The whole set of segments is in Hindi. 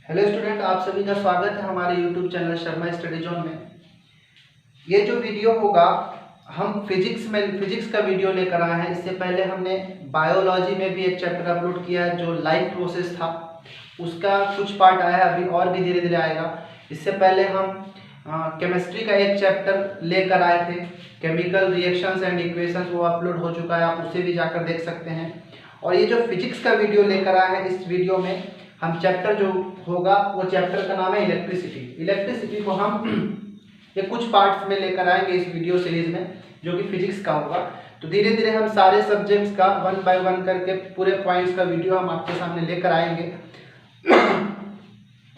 हेलो स्टूडेंट, आप सभी का स्वागत है हमारे YouTube channel Sharma study zone में। ये जो वीडियो होगा हम फिजिक्स का वीडियो लेकर आए हैं। इससे पहले हमने बायोलॉजी में भी एक चैप्टर अपलोड किया है जो लाइफ प्रोसेस था, उसका कुछ पार्ट आया है, अभी और भी धीरे धीरे आएगा। इससे पहले हम केमिस्ट्री का एक चैप्टर लेकर आए थे, केमिकल रिएक्शंस एंड इक्वेशंस, वो अपलोड हो चुका है, आप उसे भी जाकर देख सकते हैं। और ये जो फिजिक्स का वीडियो लेकर आए हैं, इस वीडियो में हम चैप्टर जो होगा वो चैप्टर का नाम है इलेक्ट्रिसिटी। इलेक्ट्रिसिटी को हम ये कुछ पार्ट्स में लेकर आएंगे इस वीडियो सीरीज में, जो कि फिजिक्स का होगा। तो धीरे धीरे हम सारे सब्जेक्ट्स का 1 बाय 1 करके पूरे पॉइंट्स का वीडियो हम आपके सामने लेकर आएंगे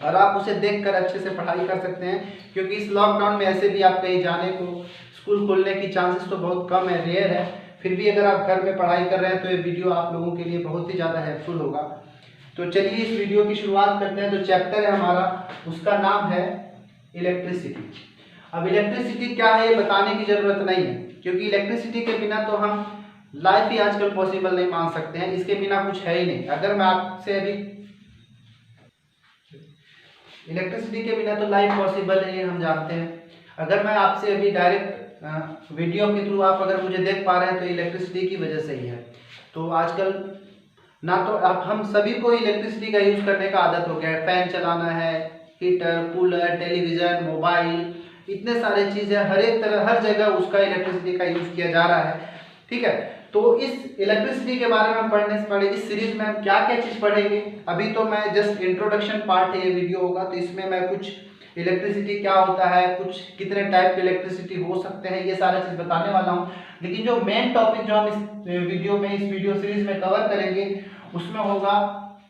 और आप उसे देखकर अच्छे से पढ़ाई कर सकते हैं, क्योंकि इस लॉकडाउन में ऐसे भी आप कहीं जाने को, स्कूल खोलने की चांसेस तो बहुत कम है, रेयर है। फिर भी अगर आप घर में पढ़ाई कर रहे हैं तो ये वीडियो आप लोगों के लिए बहुत ही ज़्यादा हेल्पफुल होगा। तो चलिए इस वीडियो की शुरुआत करते हैं। जो चैप्टर है हमारा, उसका नाम है इलेक्ट्रिसिटी। अब इलेक्ट्रिसिटी क्या है ये बताने की जरूरत नहीं है, क्योंकि इलेक्ट्रिसिटी के बिना तो हम लाइफ ही आजकल पॉसिबल नहीं मान सकते हैं, इसके बिना कुछ है ही नहीं। अगर मैं आपसे अभी इलेक्ट्रिसिटी के बिना तो लाइफ पॉसिबल नहीं है, हम जानते हैं। अगर मैं आपसे अभी डायरेक्ट वीडियो के थ्रू आप अगर मुझे देख पा रहे हैं तो इलेक्ट्रिसिटी की वजह से ही है। तो आजकल ना तो आप हम सभी को इलेक्ट्रिसिटी का यूज़ करने का आदत हो गया है, फैन चलाना है, हीटर, कूलर, टेलीविज़न, मोबाइल, इतने सारे चीज़ें, हर एक तरह हर जगह उसका इलेक्ट्रिसिटी का यूज़ किया जा रहा है। ठीक है, तो इस इलेक्ट्रिसिटी के बारे में पढ़ने से पहले इस सीरीज में हम क्या क्या चीज़ पढ़ेंगे। अभी तो मैं जस्ट इंट्रोडक्शन पार्ट है, ये वीडियो होगा, तो इसमें मैं कुछ इलेक्ट्रिसिटी क्या होता है, कुछ कितने टाइप के इलेक्ट्रिसिटी हो सकते हैं, ये सारा चीज़ बताने वाला हूँ। लेकिन जो मेन टॉपिक जो हम इस वीडियो में, इस वीडियो सीरीज में कवर करेंगे, उसमें होगा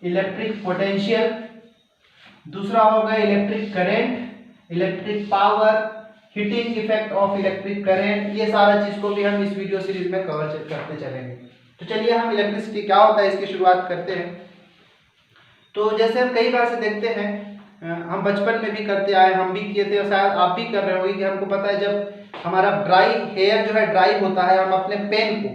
इलेक्ट्रिक पोटेंशियल, दूसरा होगा electric current, electric power, heating effect of electric current. ये सारा चीज को भी हम इस वीडियो सीरीज में कवर करते चलेंगे। तो चलिए हम इलेक्ट्रिसिटी क्या होता है इसकी शुरुआत करते हैं। तो जैसे हम कई बार से देखते हैं, हम बचपन में भी करते आए, हम भी किए थे और शायद आप भी कर रहे होंगे, कि हमको पता है जब हमारा ड्राई हेयर जो है ड्राई होता है, हम अपने पेन को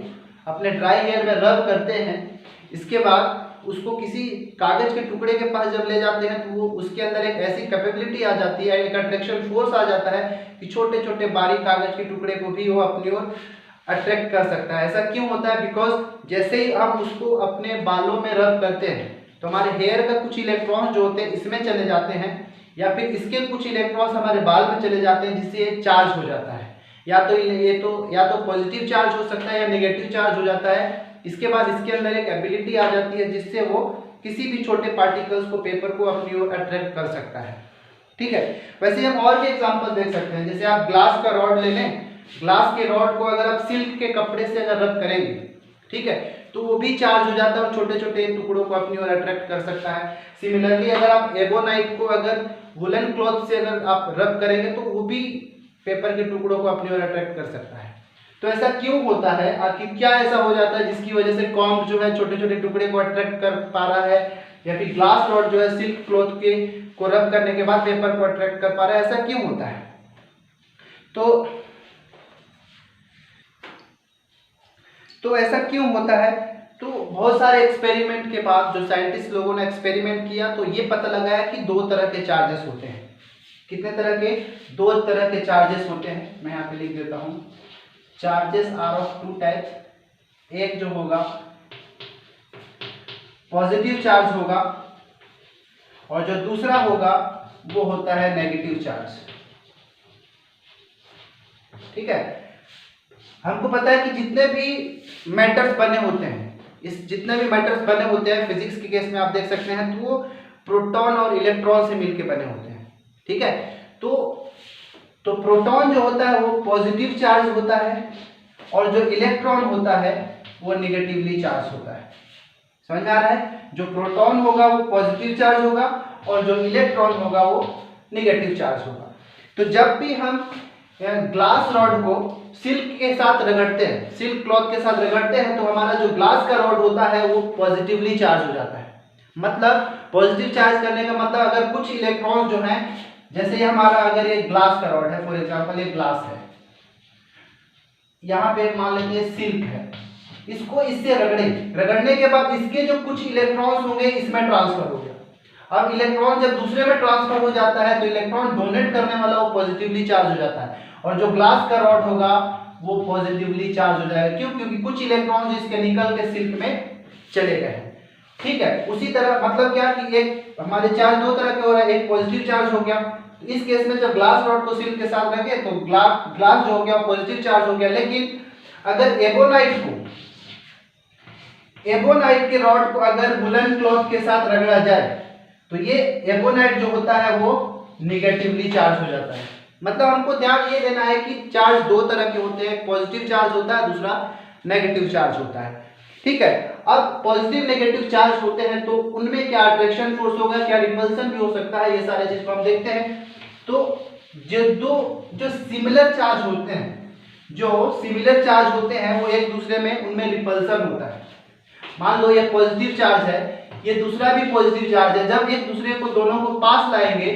अपने ड्राई हेयर में रब करते हैं। इसके बाद उसको किसी कागज के टुकड़े के पास जब ले जाते हैं तो वो उसके अंदर एक ऐसी कैपेबिलिटी आ जाती है, एक अट्रैक्शन फोर्स आ जाता है कि छोटे छोटे बारीक कागज के टुकड़े को भी वो अपनी ओर अट्रैक्ट कर सकता है। ऐसा क्यों होता है? बिकॉज जैसे ही हम उसको अपने बालों में रब करते हैं तो हमारे हेयर का कुछ इलेक्ट्रॉन जो होते हैं इसमें चले जाते हैं, या फिर इसके कुछ इलेक्ट्रॉन्स हमारे बाल में चले जाते हैं, जिससे ये चार्ज हो जाता है। या तो पॉजिटिव चार्ज हो सकता है या नेगेटिव चार्ज हो जाता है। इसके बाद इसके अंदर एक एबिलिटी आ जाती है जिससे वो किसी भी छोटे पार्टिकल्स को, पेपर को अपनी ओर अट्रैक्ट कर सकता है। ठीक है, वैसे हम और भी एग्जांपल देख सकते हैं। जैसे आप ग्लास का रॉड ले लें, ग्लास के रॉड को अगर आप सिल्क के कपड़े से अगर रब करेंगे, ठीक है, तो वो भी चार्ज हो जाता है और छोटे छोटे टुकड़ों को अपनी ओर अट्रैक्ट कर सकता है। सिमिलरली अगर आप एबोनाइट को अगर वुलन क्लॉथ से अगर आप रब करेंगे तो वो भी पेपर के टुकड़ों को अपनी ओर अट्रैक्ट कर सकता है। तो ऐसा क्यों होता है, आखिर क्या ऐसा हो जाता है जिसकी वजह से कॉम्ब जो है छोटे छोटे टुकड़े को अट्रैक्ट कर पा रहा है, या फिर ग्लास रॉड जो है सिल्क क्लॉथ के को रब करने के बाद पेपर को अट्रैक्ट कर पा रहा है? ऐसा क्यों होता है? तो ऐसा क्यों होता है? तो बहुत सारे एक्सपेरिमेंट के बाद जो साइंटिस्ट लोगों ने एक्सपेरिमेंट किया तो ये पता लगाया कि दो तरह के चार्जेस होते हैं। कितने तरह के? दो तरह के चार्जेस होते हैं। मैं यहाँ पे लिख देता हूँ, charges are of two type. एक जो होगा पॉजिटिव चार्ज होगा और जो दूसरा होगा वो होता है नेगेटिव चार्ज। ठीक है, हमको पता है कि जितने भी मैटर्स बने होते हैं, जितने भी मैटर्स बने होते हैं फिजिक्स के केस में आप देख सकते हैं, तो वो प्रोटॉन और इलेक्ट्रॉन से मिलकर बने होते हैं। ठीक है, तो प्रोटॉन जो होता है वो पॉजिटिव चार्ज होता है और जो इलेक्ट्रॉन होता है वो निगेटिवली चार्ज होता है। समझ में आ रहा है? जो प्रोटॉन होगा वो पॉजिटिव चार्ज होगा और जो इलेक्ट्रॉन होगा वो निगेटिव चार्ज होगा। तो जब भी हम ग्लास रॉड को सिल्क के साथ रगड़ते हैं, सिल्क क्लॉथ के साथ रगड़ते हैं, तो हमारा जो ग्लास का रॉड होता है वो पॉजिटिवली चार्ज हो जाता है। मतलब पॉजिटिव चार्ज करने का मतलब, अगर कुछ इलेक्ट्रॉन जो हैं, जैसे हमारा अगर ये ग्लास का रॉड है, फॉर एग्जांपल ये ग्लास है, यहाँ पे मान लेते हैं सिल्क है, इसको इससे रगड़ने के बाद इसके जो कुछ इलेक्ट्रॉन्स होंगे इसमें ट्रांसफर हो गया। अब इलेक्ट्रॉन जब दूसरे में ट्रांसफर हो जाता है तो इलेक्ट्रॉन डोनेट करने वाला वो पॉजिटिवली चार्ज हो जाता है, और जो ग्लास का रॉड होगा वो पॉजिटिवली चार्ज हो जाएगा। क्यों? क्योंकि कुछ इलेक्ट्रॉन इसके निकल के सिल्क में चले गए हैं। ठीक है, उसी तरह मतलब क्या कि एक हमारे चार्ज दो तरह के हो रहा है, एक पॉजिटिव चार्ज हो गया, तो इस केस में जब ग्लास रॉड को सिल्क के साथ रखे तो ग्लास जो हो गया पॉजिटिव चार्ज हो गया। लेकिन अगर एबोनाइट के रॉड को अगर वुलन क्लॉथ के साथ रगड़ा जाए तो ये एबोनाइट जो होता है वो निगेटिवली चार्ज हो जाता है। मतलब हमको ध्यान ये देना है कि चार्ज दो तरह के होते हैं, पॉजिटिव चार्ज होता है, दूसरा नेगेटिव चार्ज होता है। ठीक है, अब पॉजिटिव नेगेटिव चार्ज होते हैं तो उनमें क्या अट्रैक्शन फोर्स होगा, क्या रिपल्सन भी हो सकता है, ये सारे चीज को हम देखते हैं। तो जो सिमिलर चार्ज होते हैं वो एक दूसरे में उनमें रिपल्सन होता है। मान लो ये पॉजिटिव चार्ज है, ये दूसरा भी पॉजिटिव चार्ज है, जब एक दूसरे को दोनों को पास लाएंगे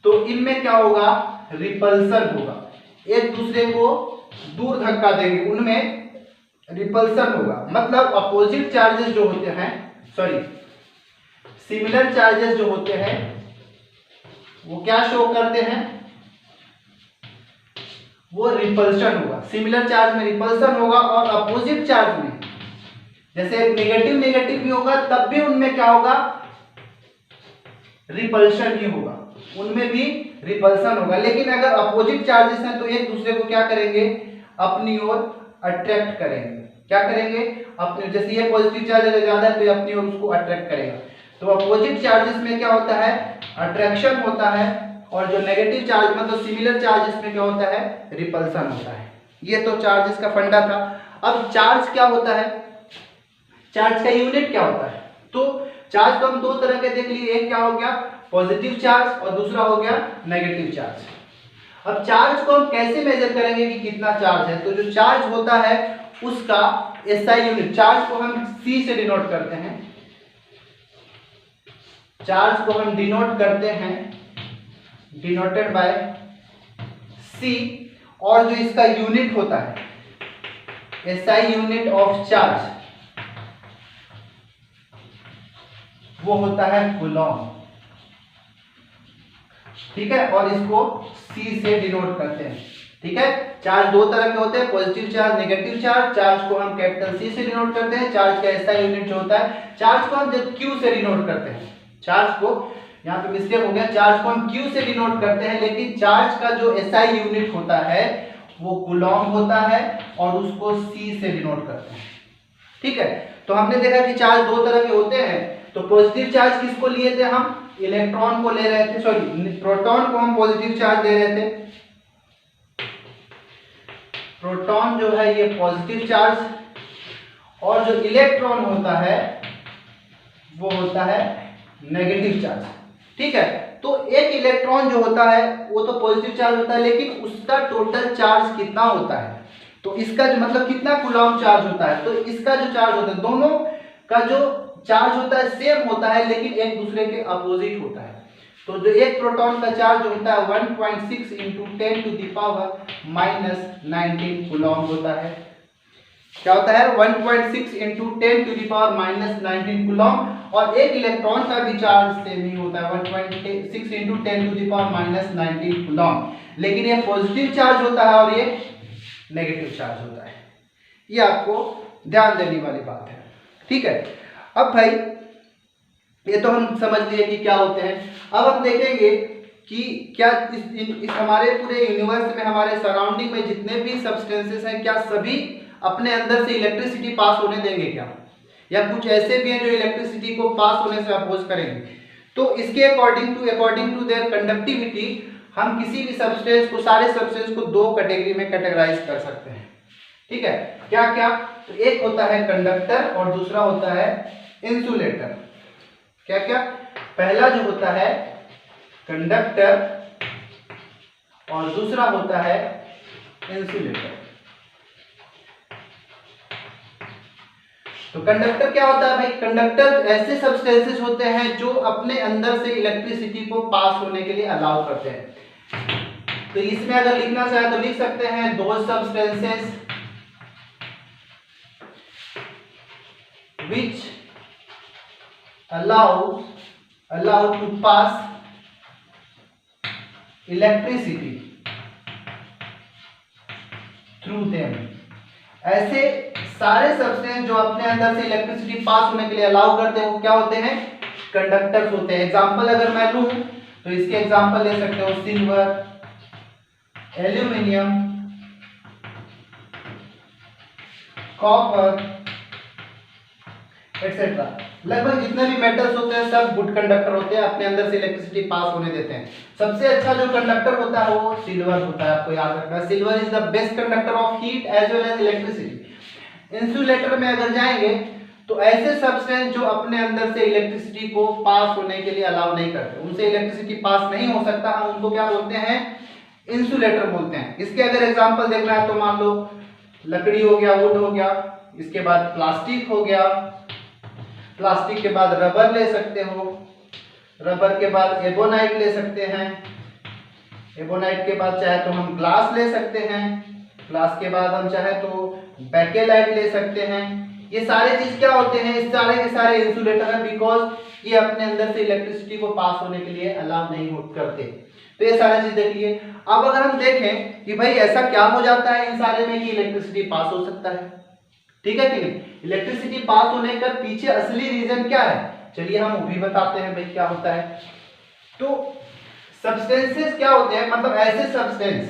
तो इनमें क्या होगा, रिपल्सन होगा, एक दूसरे को दूर धक्का देंगे, उनमें रिपल्सन होगा। मतलब अपोजिट चार्जेस जो होते हैं, सिमिलर चार्जेस जो होते हैं वो क्या शो करते हैं, वो रिपल्शन होगा। सिमिलर चार्ज में रिपल्सन होगा और अपोजिट चार्ज में जैसे नेगेटिव भी होगा तब भी उनमें क्या होगा, रिपल्शन ही होगा, उनमें भी रिपल्सन होगा। लेकिन अगर अपोजिट चार्जेस हैं तो एक दूसरे को क्या करेंगे, अपनी ओर अट्रैक्ट करेंगे। क्या करेंगे, अपने, जैसे ये पॉजिटिव चार्ज अगर ज्यादा है तो ये अपनी ओर उसको अट्रैक्ट करेगा। तो अपोजिट चार्जेस में क्या होता है, अट्रैक्शन होता है, और जो नेगेटिव चार्ज मतलब सिमिलर चार्जेस में क्या होता है, रिपल्सन होता है। ये तो चार्जेस का फंडा था। अब चार्ज क्या होता है, चार्ज का यूनिट क्या होता है। तो चार्ज को हम दो तरह के देख लिए, एक क्या हो गया पॉजिटिव चार्ज और दूसरा हो गया नेगेटिव चार्ज। अब चार्ज को हम कैसे मेजर करेंगे कि कितना चार्ज है, तो जो चार्ज होता है उसका एसआई यूनिट, चार्ज को हम सी से डिनोट करते हैं, चार्ज को हम डिनोट करते हैं डिनोटेड बाय सी, और जो इसका यूनिट होता है एसआई यूनिट ऑफ चार्ज वो होता है कूलॉम। ठीक है, और इसको सी से डिनोट करते हैं। ठीक है, चार्ज दो तरह के होते हैं, positive charge negative charge. Charge को हम कैपिटल सी से डिनोट करते हैं, चार्ज का एसआई यूनिट जो होता है, चार्ज को हम जब क्यू से डिनोट करते हैं, चार्ज को यहाँ पे मिस्टेक हो गया, चार्ज को हम क्यू से डिनोट करते हैं, लेकिन चार्ज का जो एसआई यूनिट होता है वो कूलॉम होता है और उसको सी से डिनोट करते हैं। ठीक है, तो हमने देखा कि चार्ज दो तरह के होते हैं। तो पॉजिटिव चार्ज किसको लिए थे हम, इलेक्ट्रॉन को ले रहे थे, प्रोटॉन को हम पॉजिटिव चार्ज दे रहे थे। प्रोटॉन जो है ये पॉजिटिव चार्ज, और जो इलेक्ट्रॉन होता है वो होता है नेगेटिव चार्ज। ठीक है, तो एक इलेक्ट्रॉन जो होता है वो तो पॉजिटिव चार्ज होता है, लेकिन उसका टोटल चार्ज कितना होता है, तो इसका जो मतलब कितना कूलॉम चार्ज होता है, तो इसका जो चार्ज होता है, दोनों का जो चार्ज होता है सेम होता है, लेकिन एक दूसरे के अपोजिट होता है। तो जो एक प्रोटॉन का चार्ज होता है 1.6 × 10⁻⁻19 कूलॉम होता है। क्या होता है, 1.6 × 10⁻⁻19 कूलॉम, और एक इलेक्ट्रॉन का भी चार्ज सेम ही होता है 1.6 × 10⁻⁻19 कूलॉम, लेकिन ये पॉजिटिव चार्ज होता है और ये नेगेटिव चार्ज होता है। ये आपको ध्यान देने वाली बात है। ठीक है, अब भाई ये तो हम समझ लिए कि क्या होते हैं। अब हम देखेंगे कि क्या इस हमारे पूरे यूनिवर्स में, हमारे सराउंडिंग में जितने भी सब्सटेंसेस हैं, क्या सभी अपने अंदर से इलेक्ट्रिसिटी पास होने देंगे क्या, या कुछ ऐसे भी हैं जो इलेक्ट्रिसिटी को पास होने से अपोज करेंगे। तो इसके अकॉर्डिंग टू देयर कंडक्टिविटी हम किसी भी सब्सटेंस को, सारे सब्सटेंस को दो कैटेगरी में कैटेगराइज कर सकते हैं। ठीक है, क्या क्या, तो एक होता है कंडक्टर और दूसरा होता है इंसुलेटर। क्या क्या, पहला जो होता है कंडक्टर और दूसरा होता है इंसुलेटर। तो कंडक्टर क्या होता है भाई, कंडक्टर ऐसे सब्सटेंसेस होते हैं जो अपने अंदर से इलेक्ट्रिसिटी को पास होने के लिए अलाउ करते हैं। तो इसमें अगर लिखना चाहे तो लिख सकते हैं, दो substances which allows allowed to pass electricity through them। ऐसे सारे सब्सटेंस जो अपने अंदर से इलेक्ट्रिसिटी पास होने के लिए अलाउ करते हैं वो क्या होते हैं, कंडक्टर्स होते हैं। एग्जांपल अगर मैं लूं तो इसके एग्जांपल ले सकते हो सिल्वर, एल्यूमिनियम, कॉपर एक्सेट्रा। लगभग जितने भी मेटल्स होते हैं सब गुड कंडक्टर होते हैं, अपने अंदर से इलेक्ट्रिसिटी पास होने देते हैं। सबसे अच्छा जो कंडक्टर होता है वो सिल्वर होता है, आपको याद रखना है। Silver is the best conductor of heat as well as electricity. Insulator में अगर जाएंगे तो ऐसे सब्सटेंस जो अपने अंदर से इलेक्ट्रिसिटी को पास होने के लिए अलाउ नहीं करते, उनसे इलेक्ट्रिसिटी पास नहीं हो सकता, हम उनको क्या बोलते हैं, इंसुलेटर बोलते हैं। इसके अगर एग्जांपल देखना है तो मान लो लकड़ी हो गया, वुड हो गया, इसके बाद प्लास्टिक हो गया, प्लास्टिक के बाद रबर ले सकते हो, रबर के बाद एबोनाइट ले सकते हैं, एबोनाइट के बाद चाहे तो हम ग्लास ले सकते हैं, ग्लास के बाद हम चाहे तो बेकेलाइट ले सकते हैं। ये सारे चीज क्या होते हैं, इस सारे के सारे इंसुलेटर है, बिकॉज ये अपने अंदर से इलेक्ट्रिसिटी को पास होने के लिए अलाउ नहीं करते। तो ये सारी चीज देख लिए। अब अगर हम देखें कि भाई ऐसा क्या हो जाता है इन सारे में कि इलेक्ट्रिसिटी पास हो सकता है, ठीक है कि नहीं। इलेक्ट्रिसिटी पास होने का पीछे असली रीजन क्या है, चलिए हम वो भी बताते हैं भाई क्या होता है। तो सब्सटेंसेस क्या होते हैं, मतलब ऐसे सब्सटेंस,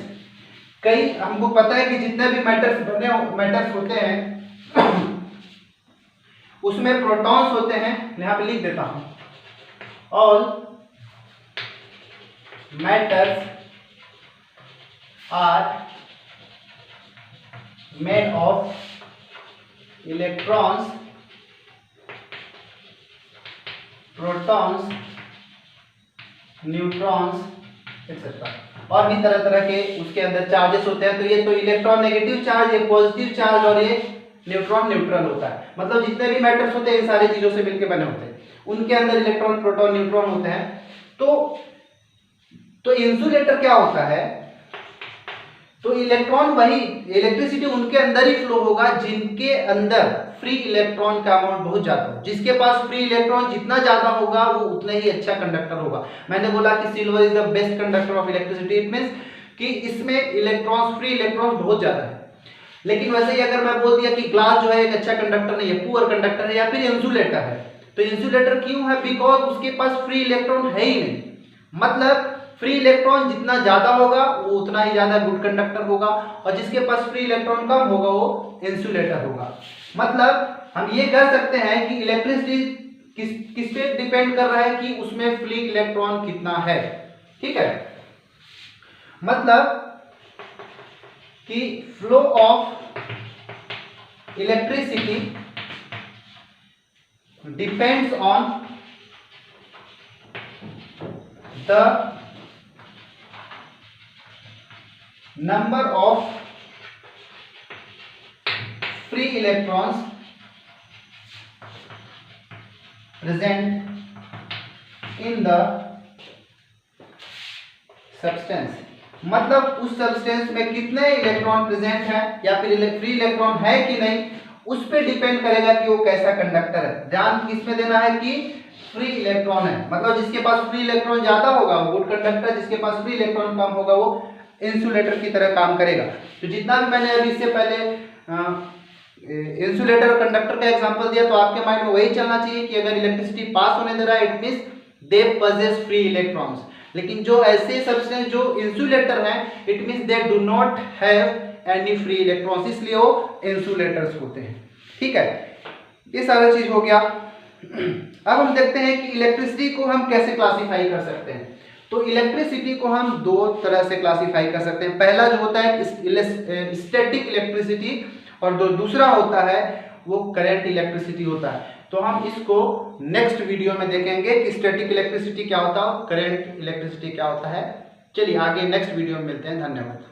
कई हमको पता है कि जितने भी मैटर्स होते हैं उसमें प्रोटॉन्स होते हैं। यहां पे लिख देता हूं, all matters are made of electrons, protons, neutrons etcetera, और भी तरह तरह के उसके अंदर चार्जेस होते हैं। तो ये तो इलेक्ट्रॉन नेगेटिव चार्ज, ये पॉजिटिव चार्ज, और ये न्यूट्रॉन न्यूट्रल होता है। मतलब जितने भी मैटर्स होते हैं इन सारी चीजों से मिलकर बने होते हैं, उनके अंदर इलेक्ट्रॉन, प्रोटॉन, न्यूट्रॉन होते हैं। तो इंसुलेटर क्या होता है, तो इलेक्ट्रॉन वही इलेक्ट्रिसिटी उनके अंदर ही फ्लो होगा जिनके अंदर फ्री इलेक्ट्रॉन का अमाउंट बहुत ज्यादा हो। जिसके पास फ्री इलेक्ट्रॉन जितना ज्यादा होगा वो उतना ही अच्छा कंडक्टर होगा। मैंने बोला कि silver is the best conductor of electricity, it means कि इसमें इलेक्ट्रॉन्स, फ्री इलेक्ट्रॉन्स बहुत ज्यादा है। लेकिन वैसे ही अगर मैं बोल दिया कि ग्लास जो है एक अच्छा कंडक्टर नहीं है, पुअर कंडक्टर है, या फिर इंसुलेटर है, तो इंसुलेटर क्यों है, बिकॉज उसके पास फ्री इलेक्ट्रॉन है ही नहीं। मतलब फ्री इलेक्ट्रॉन जितना ज्यादा होगा वो उतना ही ज्यादा गुड कंडक्टर होगा, और जिसके पास फ्री इलेक्ट्रॉन कम होगा वो इंसुलेटर होगा। मतलब हम ये कह सकते हैं कि इलेक्ट्रिसिटी किस पे डिपेंड कर रहा है कि उसमें फ्री इलेक्ट्रॉन कितना है, ठीक है। मतलब कि flow of electricity depends on the number of free electrons present in the substance. मतलब उस सब्सटेंस में कितने इलेक्ट्रॉन प्रेजेंट है या फिर फ्री इलेक्ट्रॉन है कि नहीं, उस पे डिपेंड करेगा कि वो कैसा कंडक्टर है। ध्यान किसमें देना है कि फ्री इलेक्ट्रॉन है। मतलब जिसके पास फ्री इलेक्ट्रॉन ज्यादा होगा वो गुड कंडक्टर, जिसके पास फ्री इलेक्ट्रॉन कम होगा वो इंसुलेटर की तरह काम करेगा। तो जितना भी मैंने अभी इससे पहले इंसुलेटर और कंडक्टर का एग्जांपल दिया, तो आपके माइंड में वही चलना चाहिए कि अगर इलेक्ट्रिसिटी पास होने दे रहा है it means they possess free electrons. लेकिन जो ऐसे सब्सटेंस जो इंसुलेटर हैं it means they do not have any free electrons, इसलिए वो इंसुलेटर्स होते हैं, ठीक है। ये सारा चीज हो गया। अब हम देखते हैं कि इलेक्ट्रिसिटी को हम कैसे क्लासिफाई कर सकते हैं। तो इलेक्ट्रिसिटी को हम दो तरह से क्लासिफाई कर सकते हैं। पहला जो होता है स्टैटिक इलेक्ट्रिसिटी, और दूसरा होता है वो करंट इलेक्ट्रिसिटी होता है। तो हम इसको नेक्स्ट वीडियो में देखेंगे कि स्टैटिक इलेक्ट्रिसिटी क्या होता है, करंट इलेक्ट्रिसिटी क्या होता है। चलिए आगे नेक्स्ट वीडियो में मिलते हैं। धन्यवाद।